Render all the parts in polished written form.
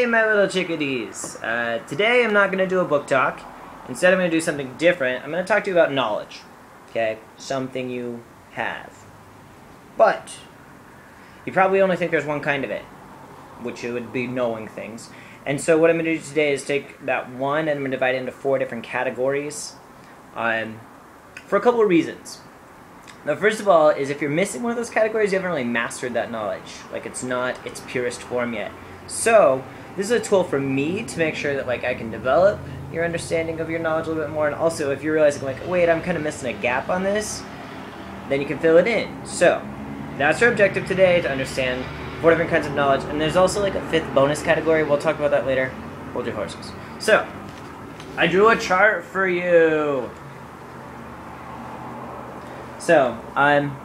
Hey my little chickadees. Today I'm not going to do a book talk. Instead I'm going to do something different. I'm going to talk to you about knowledge. Okay? Something you have. But you probably only think there's one kind of it, which it would be knowing things. And so what I'm going to do today is take that one and I'm going to divide it into 4 different categories for a couple of reasons. Now, first of all, is if you're missing one of those categories, you haven't really mastered that knowledge. Like, it's not its purest form yet. So, this is a tool for me to make sure that, like, I can develop your understanding of your knowledge a little bit more. And also, if you're realizing, like, wait, I'm kind of missing a gap on this, then you can fill it in. So, that's our objective today, to understand 4 different kinds of knowledge. And there's also, like, a 5th bonus category. We'll talk about that later. Hold your horses. So, I drew a chart for you. So,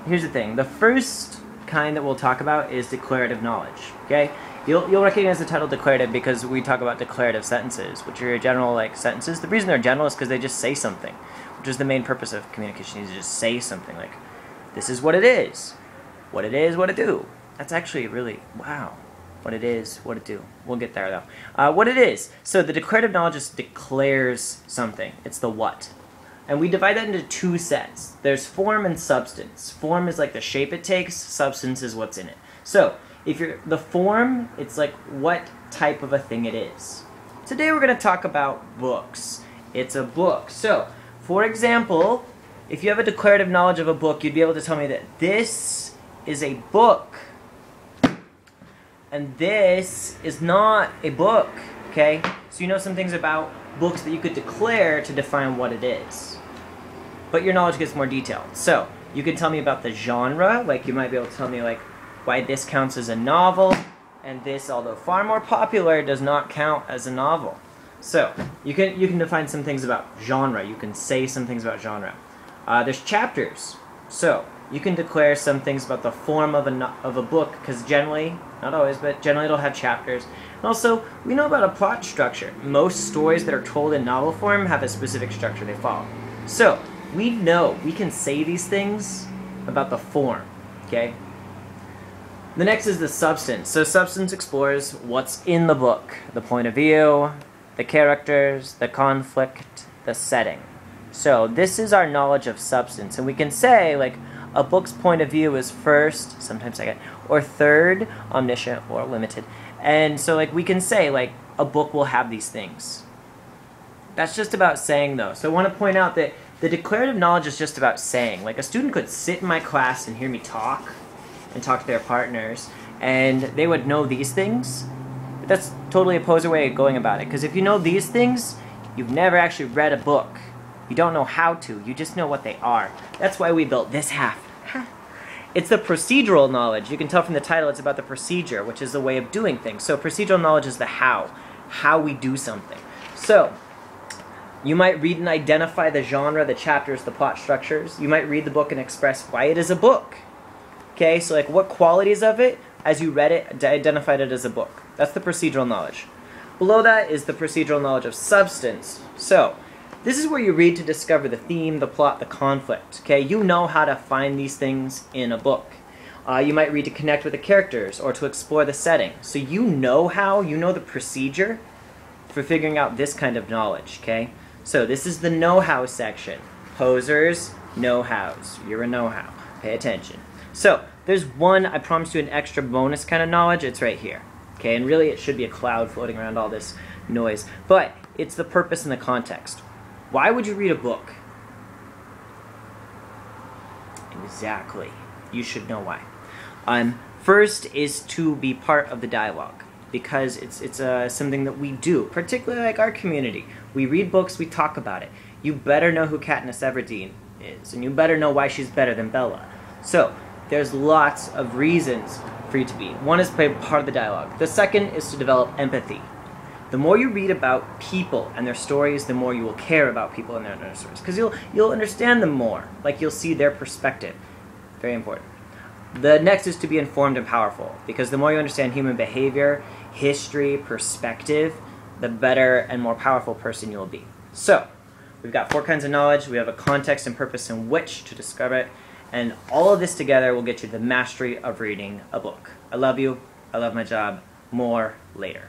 here's the thing. The first kind that we'll talk about is declarative knowledge, okay? You'll recognize the title declarative because we talk about declarative sentences, which are general, like, sentences. The reason they're general is because they just say something, which is the main purpose of communication, is to just say something, like, this is what it is, what it do. That's actually really, wow, what it is, what it do. We'll get there, though. What it is. So the declarative knowledge just declares something. It's the what. And we divide that into 2 sets. There's form and substance. Form is like the shape it takes, substance is what's in it. So, if you're the form, it's like what type of a thing it is. Today we're going to talk about books. It's a book. So, for example, if you have a declarative knowledge of a book, you'd be able to tell me that this is a book. And this is not a book, okay? So you know some things about books that you could declare to define what it is. But your knowledge gets more detailed. So, you can tell me about the genre, like you might be able to tell me like why this counts as a novel, and this, although far more popular, does not count as a novel. So, you can define some things about genre. You can say some things about genre. There's chapters. So, you can declare some things about the form of a book, because generally, not always, but generally it'll have chapters. And also, we know about a plot structure. Most stories that are told in novel form have a specific structure they follow. So, we know, we can say these things about the form, okay? The next is the substance. So substance explores what's in the book, the point of view, the characters, the conflict, the setting. So this is our knowledge of substance, and we can say, like, a book's point of view is first, sometimes second, or third, omniscient or limited. And so, like, we can say, like, a book will have these things. That's just about saying, though. So I want to point out that the declarative knowledge is just about saying. Like, a student could sit in my class and hear me talk, and talk to their partners, and they would know these things. But that's totally a poser way of going about it, because if you know these things, you've never actually read a book. You don't know how to, you just know what they are. That's why we built this half. It's the procedural knowledge. You can tell from the title it's about the procedure, which is the way of doing things. So procedural knowledge is the how we do something. So, you might read and identify the genre, the chapters, the plot structures. You might read the book and express why it is a book. Okay, so like what qualities of it, as you read it, identified it as a book. That's the procedural knowledge. Below that is the procedural knowledge of substance. So, this is where you read to discover the theme, the plot, the conflict. Okay, you know how to find these things in a book. You might read to connect with the characters or to explore the setting. So you know the procedure for figuring out this kind of knowledge, okay? So this is the know-how section. Posers, know-hows. You're a know-how. Pay attention. So, there's one, I promised you an extra bonus kind of knowledge. It's right here. Okay, and really it should be a cloud floating around all this noise. But it's the purpose and the context. Why would you read a book? Exactly. You should know why. First is to be part of the dialogue, because it's something that we do, particularly like our community. We read books, we talk about it. You better know who Katniss Everdeen is, and you better know why she's better than Bella. So, there's lots of reasons for you to be. One is to be part of the dialogue. The second is to develop empathy. The more you read about people and their stories, the more you will care about people and their stories, because you'll understand them more. Like, you'll see their perspective. Very important. The next is to be informed and powerful, because the more you understand human behavior, history, perspective, the better and more powerful person you'll be. So, we've got 4 kinds of knowledge. We have a context and purpose in which to discover it. And all of this together will get you the mastery of reading a book. I love you. I love my job. More later.